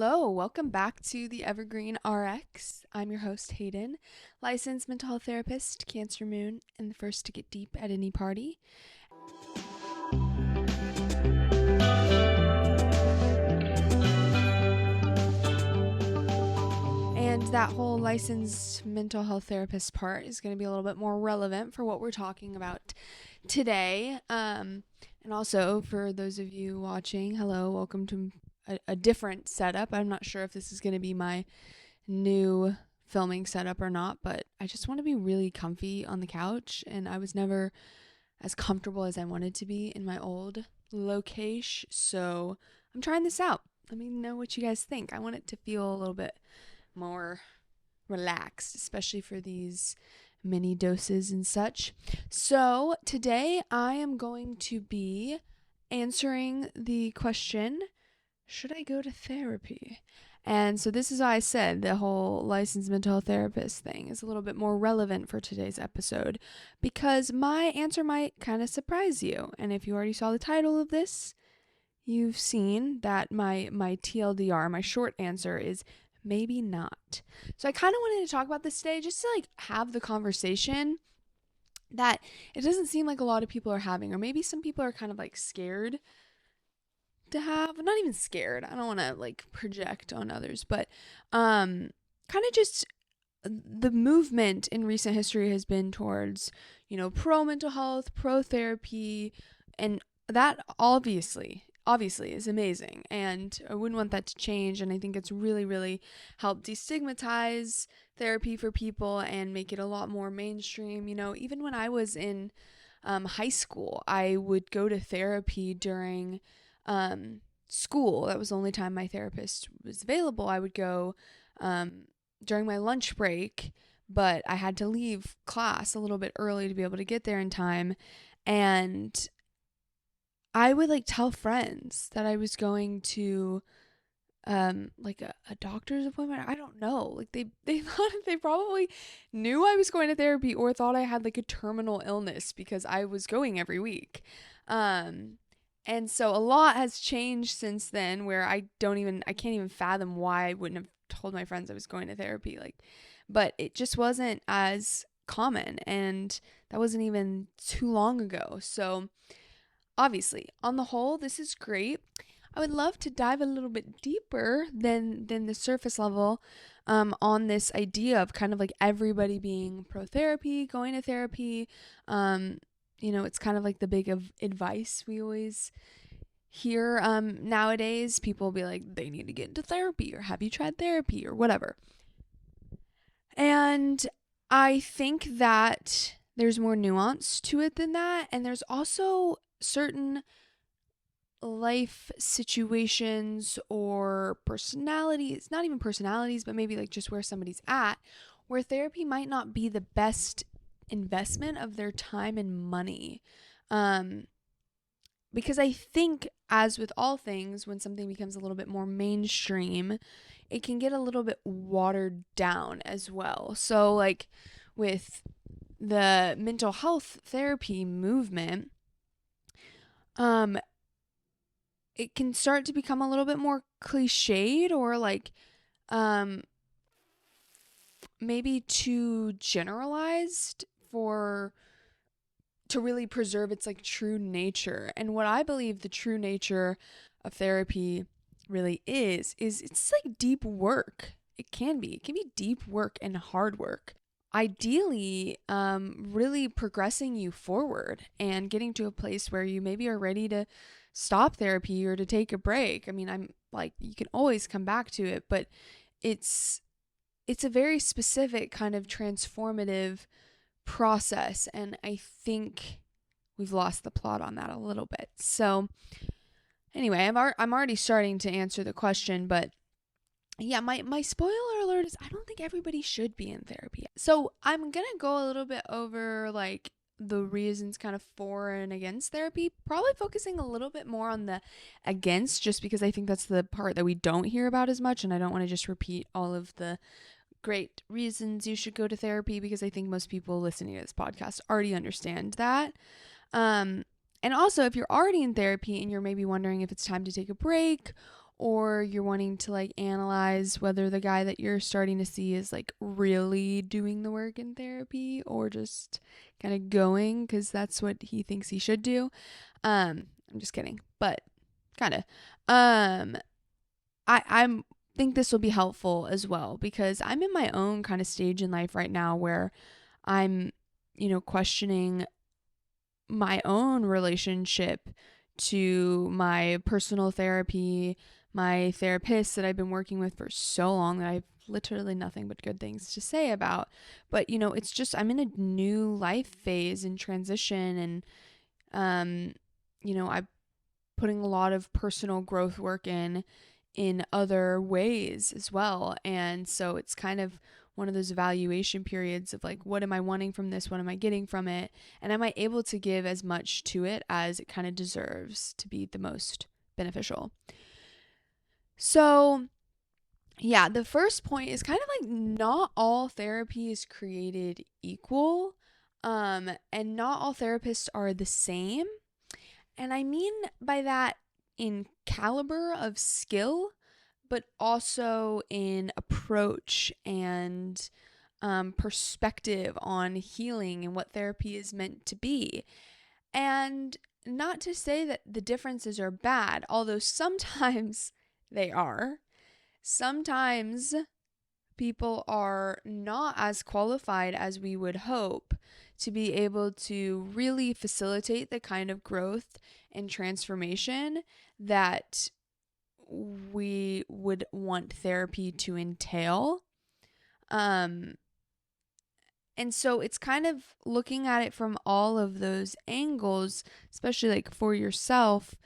Hello, welcome back to the Evergreen RX. I'm your host, Hayden, licensed mental health therapist, Cancer Moon, and the first to get deep at any party. And that whole licensed mental health therapist part is going to be a little bit more relevant for what we're talking about today. And also, for those of you watching, hello, welcome to a different setup. I'm not sure if this is going to be my new filming setup or not, but I just want to be really comfy on the couch, and I was never as comfortable as I wanted to be in my old location, so I'm trying this out. Let me know what you guys think. I want it to feel a little bit more relaxed, especially for these mini doses and such. So today I am going to be answering the question, should I go to therapy? And so this is why I said the whole licensed mental health therapist thing is a little bit more relevant for today's episode, because my answer might kind of surprise you. And if you already saw the title of this, you've seen that my TLDR, my short answer, is maybe not. So I kind of wanted to talk about this today just to have the conversation that it doesn't seem like a lot of people are having, or maybe some people are kind of scared to have. Not even scared, I don't want to project on others, but kind of just the movement in recent history has been towards, pro mental health, pro therapy, and that obviously is amazing, and I wouldn't want that to change. And I think it's really helped destigmatize therapy for people and make it a lot more mainstream. Even when I was in high school, I would go to therapy during school. That was the only time my therapist was available. I would go during my lunch break, but I had to leave class a little bit early to be able to get there in time. And I would tell friends that I was going to a doctor's appointment. I don't know. They thought, they probably knew I was going to therapy or thought I had a terminal illness because I was going every week. And so a lot has changed since then, where I can't even fathom why I wouldn't have told my friends I was going to therapy. But it just wasn't as common, and that wasn't even too long ago. So obviously, on the whole, this is great. I would love to dive a little bit deeper than the surface level on this idea of kind of everybody being pro therapy, going to therapy. It's kind of the big advice we always hear nowadays. People will be like, they need to get into therapy, or have you tried therapy, or whatever. And I think that there's more nuance to it than that. And there's also certain life situations or personalities, not even personalities, but maybe just where somebody's at, where therapy might not be the best investment of their time and money. Because I think, as with all things, when something becomes a little bit more mainstream, it can get a little bit watered down as well. So with the mental health therapy movement, it can start to become a little bit more cliched, or maybe too generalized to really preserve its true nature. And what I believe the true nature of therapy really is it's deep work. It can be deep work and hard work. Ideally, really progressing you forward and getting to a place where you maybe are ready to stop therapy or to take a break. I mean, I'm you can always come back to it, but it's a very specific kind of transformative process, and I think we've lost the plot on that a little bit. So anyway, I'm already starting to answer the question, but yeah, my spoiler alert is I don't think everybody should be in therapy. So I'm gonna go a little bit over the reasons kind of for and against therapy, probably focusing a little bit more on the against, just because I think that's the part that we don't hear about as much, and I don't want to just repeat all of the great reasons you should go to therapy, because I think most people listening to this podcast already understand that. And also, if you're already in therapy and you're maybe wondering if it's time to take a break, or you're wanting to like analyze whether the guy that you're starting to see is like really doing the work in therapy or just kind of going because that's what he thinks he should do. I'm just kidding, but kind of. I'm think this will be helpful as well because I'm in my own kind of stage in life right now where I'm, questioning my own relationship to my personal therapy, my therapist that I've been working with for so long that I've literally nothing but good things to say about. But, it's just I'm in a new life phase and transition and I'm putting a lot of personal growth work in other ways as well. And so it's kind of one of those evaluation periods of like, what am I wanting from this? What am I getting from it? And am I able to give as much to it as it kind of deserves to be the most beneficial? So, yeah, the first point is kind of like not all therapy is created equal. And not all therapists are the same. And I mean by that in caliber of skill, but also in approach and perspective on healing and what therapy is meant to be. And not to say that the differences are bad, although sometimes they are. Sometimes people are not as qualified as we would hope to be able to really facilitate the kind of growth and transformation that we would want therapy to entail. And so it's kind of looking at it from all of those angles, especially like for yourself.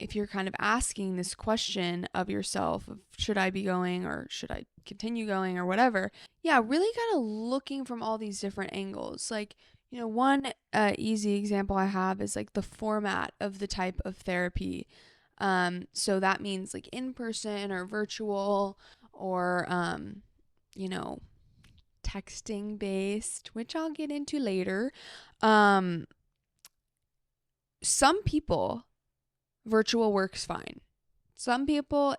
If you're kind of asking this question of yourself of should I be going or should I continue going or whatever, yeah, really kind of looking from all these different angles. Like, one easy example I have is like the format of the type of therapy. So that means like in person or virtual or, texting based, which I'll get into later. Some people, virtual works fine. Some people,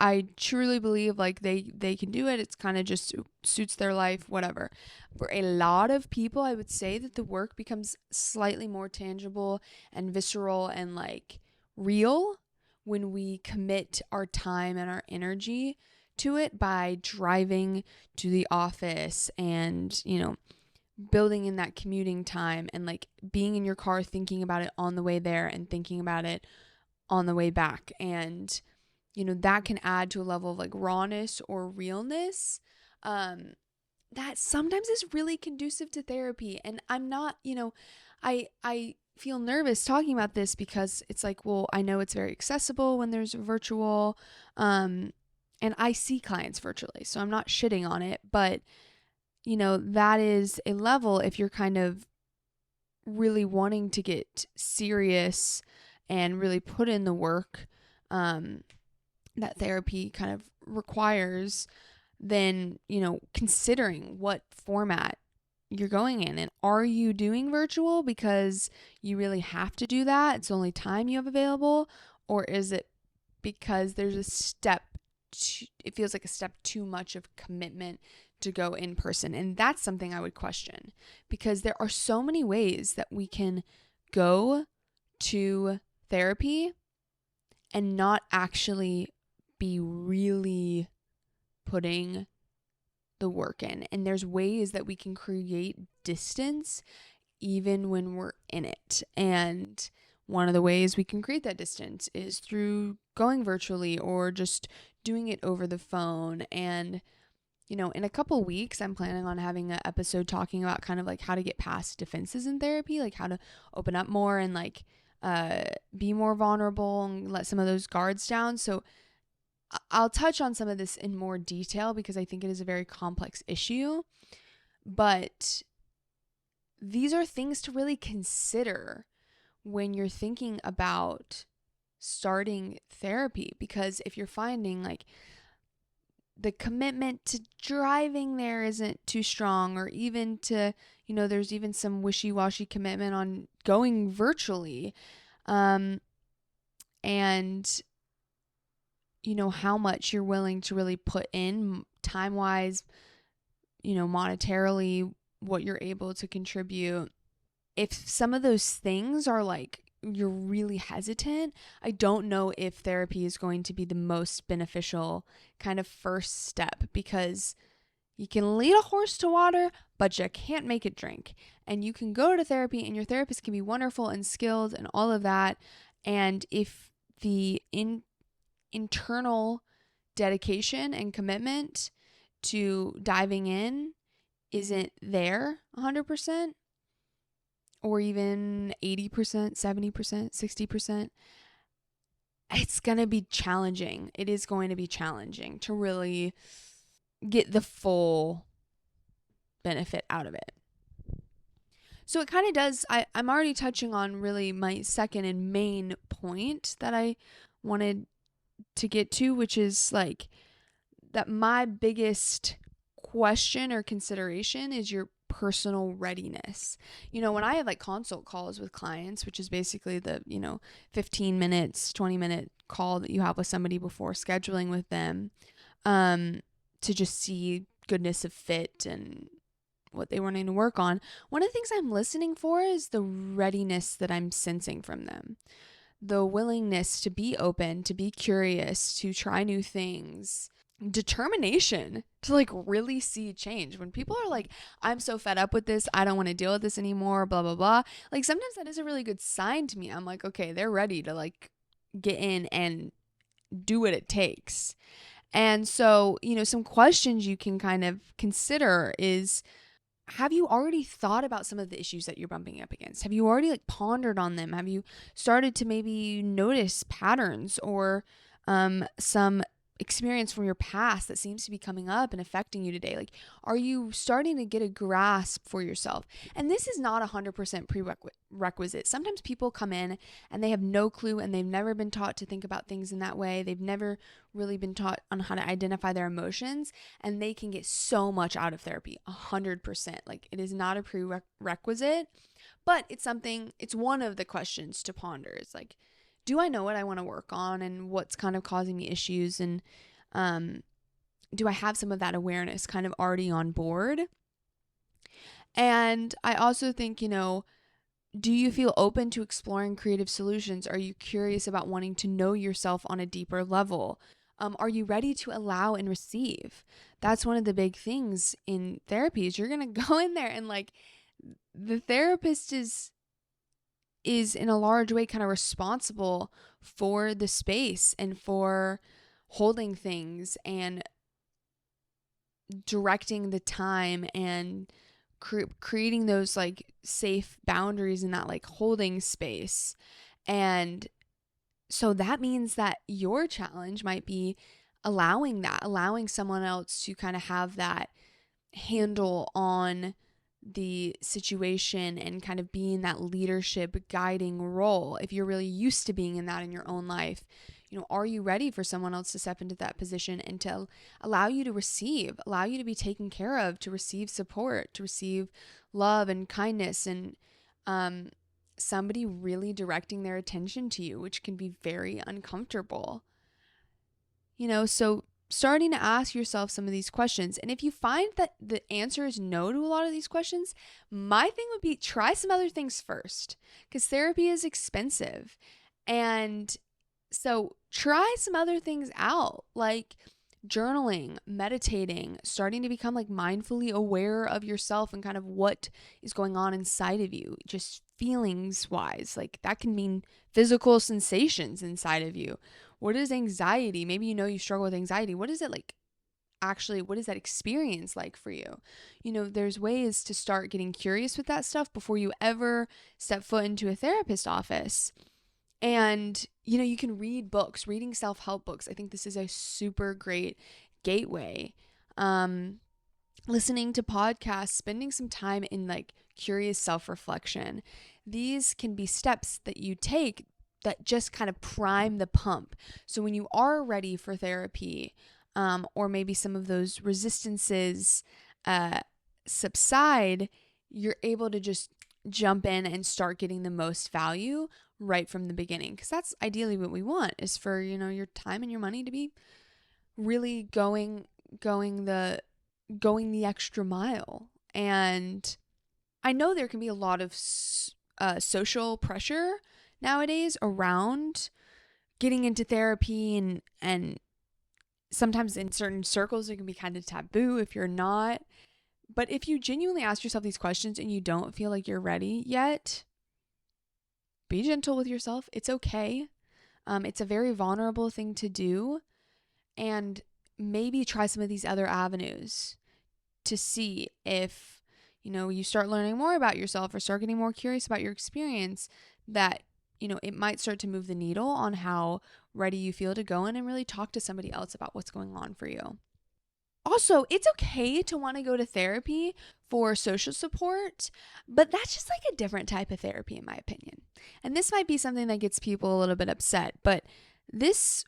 I truly believe like they can do it. It's kind of just suits their life, whatever. For a lot of people, I would say that the work becomes slightly more tangible and visceral and like real when we commit our time and our energy to it by driving to the office and, building in that commuting time and like being in your car thinking about it on the way there and thinking about it on the way back. And, that can add to a level of like rawness or realness that sometimes is really conducive to therapy. And I'm not, I feel nervous talking about this because it's like, well, I know it's very accessible when there's virtual, and I see clients virtually, so I'm not shitting on it, but that is a level if you're kind of really wanting to get serious and really put in the work that therapy kind of requires, then, considering what format you're going in. And are you doing virtual because you really have to do that? It's the only time you have available? Or is it because there's it feels like a step too much of commitment to go in person? And that's something I would question because there are so many ways that we can go to therapy and not actually be really putting the work in. And there's ways that we can create distance even when we're in it. And one of the ways we can create that distance is through going virtually or just doing it over the phone. And, in a couple weeks, I'm planning on having an episode talking about kind of like how to get past defenses in therapy, like how to open up more and like be more vulnerable and let some of those guards down. So I'll touch on some of this in more detail because I think it is a very complex issue. But these are things to really consider when you're thinking about starting therapy, because if you're finding like the commitment to driving there isn't too strong, or even to, there's even some wishy-washy commitment on going virtually, and how much you're willing to really put in time wise, monetarily, what you're able to contribute. If some of those things are like you're really hesitant, I don't know if therapy is going to be the most beneficial kind of first step, because you can lead a horse to water, but you can't make it drink. And you can go to therapy and your therapist can be wonderful and skilled and all of that. And if the internal dedication and commitment to diving in isn't there 100%, or even 80%, 70%, 60%, it's going to be challenging. It is going to be challenging to really get the full benefit out of it. So it kind of does, I'm already touching on really my second and main point that I wanted to get to, which is like that my biggest question or consideration is your personal readiness. When I have like consult calls with clients, which is basically the 15 minutes 20-minute call that you have with somebody before scheduling with them, to just see goodness of fit and what they wanting to work on, one of the things I'm listening for is the readiness that I'm sensing from them, the willingness to be open, to be curious, to try new things, determination to like really see change. When people are like, I'm so fed up with this, I don't want to deal with this anymore, blah blah blah, like sometimes that is a really good sign to me. I'm like, okay, they're ready to like get in and do what it takes. And so some questions you can kind of consider is, have you already thought about some of the issues that you're bumping up against? Have you already like pondered on them? Have you started to maybe notice patterns or some experience from your past that seems to be coming up and affecting you today? Like, are you starting to get a grasp for yourself? And this is not 100% prerequisite. Sometimes people come in and they have no clue and they've never been taught to think about things in that way. They've never really been taught on how to identify their emotions, and they can get so much out of therapy, 100%. Like, it is not a prerequisite, but it's one of the questions to ponder. It's like, do I know what I want to work on and what's kind of causing me issues? And do I have some of that awareness kind of already on board? And I also think, do you feel open to exploring creative solutions? Are you curious about wanting to know yourself on a deeper level? Are you ready to allow and receive? That's one of the big things in therapy is you're going to go in there and like the therapist is in a large way kind of responsible for the space and for holding things and directing the time and creating those like safe boundaries in that like holding space. And so that means that your challenge might be allowing someone else to kind of have that handle on the situation and kind of be in that leadership guiding role. If you're really used to being in that in your own life, are you ready for someone else to step into that position and to allow you to receive, allow you to be taken care of, to receive support, to receive love and kindness, and somebody really directing their attention to you, which can be very uncomfortable. So starting to ask yourself some of these questions. And if you find that the answer is no to a lot of these questions, my thing would be try some other things first, because therapy is expensive. And so try some other things out, like journaling, meditating, starting to become like mindfully aware of yourself and kind of what is going on inside of you, just feelings wise. Like that can mean physical sensations inside of you. What is anxiety? Maybe you struggle with anxiety. What is it like? Actually, what is that experience like for you? There's ways to start getting curious with that stuff before you ever step foot into a therapist office. And, you can read books, reading self-help books. I think this is a super great gateway. Listening to podcasts, spending some time in like curious self-reflection. These can be steps that you take that just kind of prime the pump. So when you are ready for therapy, or maybe some of those resistances subside, you're able to just jump in and start getting the most value right from the beginning, because that's ideally what we want, is for, your time and your money to be really going the going the extra mile. And I know there can be a lot of social pressure nowadays around getting into therapy, and sometimes in certain circles it can be kind of taboo if you're not. But if you genuinely ask yourself these questions and you don't feel like you're ready yet, be gentle with yourself. It's okay. It's a very vulnerable thing to do, and maybe try some of these other avenues to see if, you start learning more about yourself or start getting more curious about your experience, that, it might start to move the needle on how ready you feel to go in and really talk to somebody else about what's going on for you. Also, it's okay to want to go to therapy for social support, but that's just like a different type of therapy, in my opinion. And this might be something that gets people a little bit upset, but this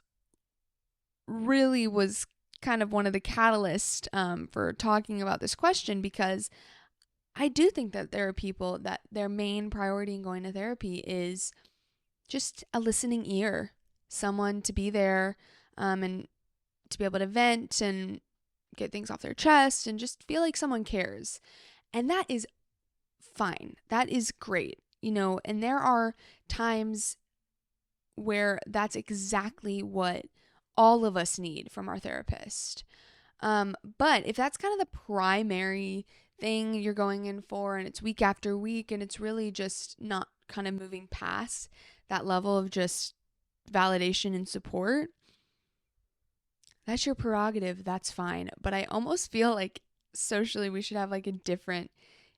really was kind of one of the catalysts for talking about this question, because I do think that there are people that their main priority in going to therapy is just a listening ear, someone to be there, and to be able to vent and get things off their chest and just feel like someone cares. And that is fine. That is great. And there are times where that's exactly what all of us need from our therapist. But if that's kind of the primary thing you're going in for, and it's week after week, and it's really just not kind of moving past that level of just validation and support, that's your prerogative. That's fine. But I almost feel like socially we should have like a different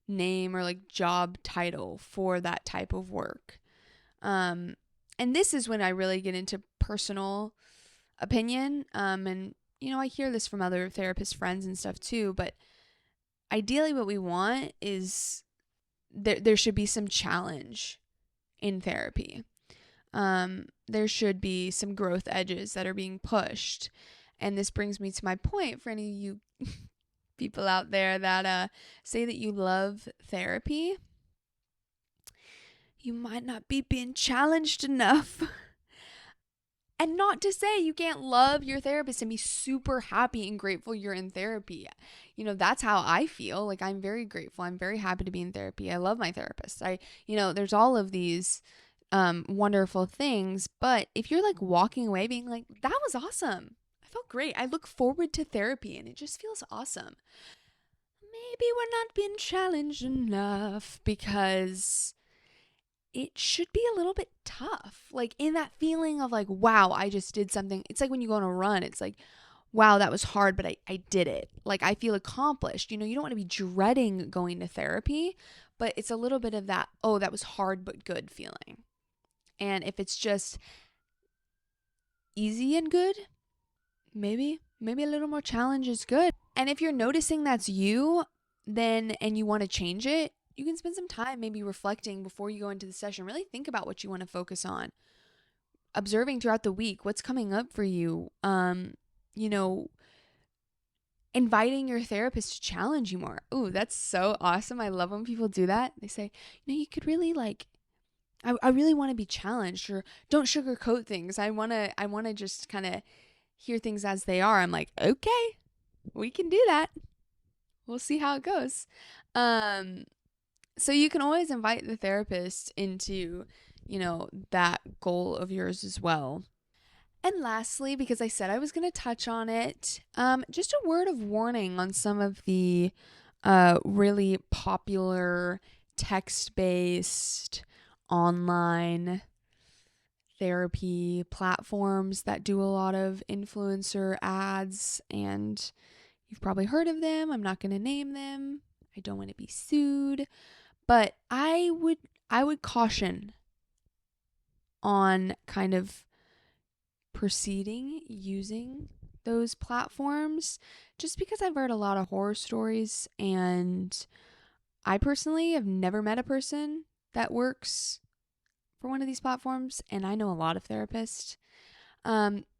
name or like job title for that type of work. And this is when I really get into personal opinion. And I hear this from other therapist friends and stuff too, but ideally what we want is there should be some challenge in therapy. There should be some growth edges that are being pushed. And this brings me to my point for any of you people out there that say that you love therapy. You might not be being challenged enough. And not to say you can't love your therapist and be super happy and grateful you're in therapy. That's how I feel. Like, I'm very grateful. I'm very happy to be in therapy. I love my therapist. There's all of these wonderful things. But if you're like walking away being like, that was awesome, I felt great, I look forward to therapy and it just feels awesome, maybe we're not being challenged enough, because it should be a little bit tough. Like, in that feeling of like, wow, I just did something. It's like when you go on a run, it's like, wow, that was hard, but I did it. Like, I feel accomplished. You don't want to be dreading going to therapy, but it's a little bit of that, oh, that was hard but good feeling. And if it's just easy and good, maybe a little more challenge is good. And if you're noticing that's you, then, and you want to change it, you can spend some time maybe reflecting before you go into the session. Really think about what you want to focus on. Observing throughout the week what's coming up for you. Inviting your therapist to challenge you more. Ooh, that's so awesome. I love when people do that. They say, you could really I really want to be challenged, or don't sugarcoat things. I want to just kind of hear things as they are. I'm like, okay, we can do that. We'll see how it goes. So you can always invite the therapist into, that goal of yours as well. And lastly, because I said I was going to touch on it, just a word of warning on some of the really popular text-based online therapy platforms that do a lot of influencer ads, and you've probably heard of them. I'm not going to name them. I don't want to be sued, but I would caution on kind of proceeding using those platforms, just because I've heard a lot of horror stories, and I personally have never met a person that works for one of these platforms, and I know a lot of therapists.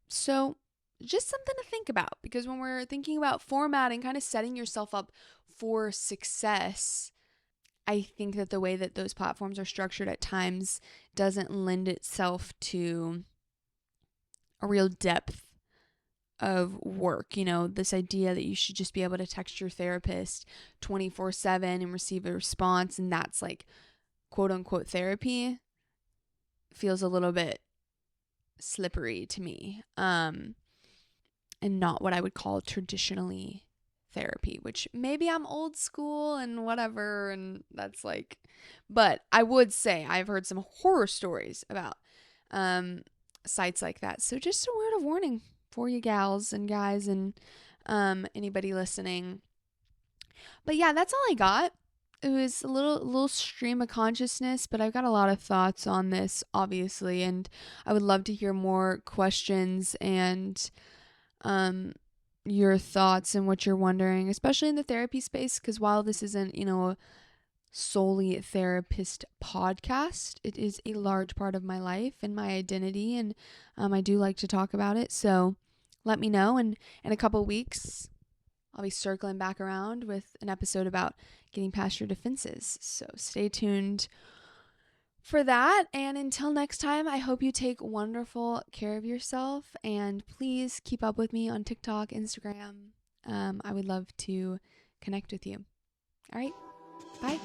So just something to think about, because when we're thinking about formatting, kind of setting yourself up for success, I think that the way that those platforms are structured at times doesn't lend itself to a real depth of work. You know, this idea that you should just be able to text your therapist 24/7 and receive a response, and that's like quote unquote therapy, feels a little bit slippery to me. And not what I would call traditionally therapy, which maybe I'm old school and whatever, and that's like, but I would say I've heard some horror stories about sites like that. So just a word of warning for you gals and guys and anybody listening. But yeah, that's all I got. It was a little stream of consciousness, but I've got a lot of thoughts on this, obviously, and I would love to hear more questions and your thoughts and what you're wondering, especially in the therapy space, because while this isn't, a solely therapist podcast, it is a large part of my life and my identity, and I do like to talk about it. So let me know, and in a couple weeks I'll be circling back around with an episode about getting past your defenses. So stay tuned for that. And until next time, I hope you take wonderful care of yourself. And please keep up with me on TikTok, Instagram. I would love to connect with you. All right. Bye.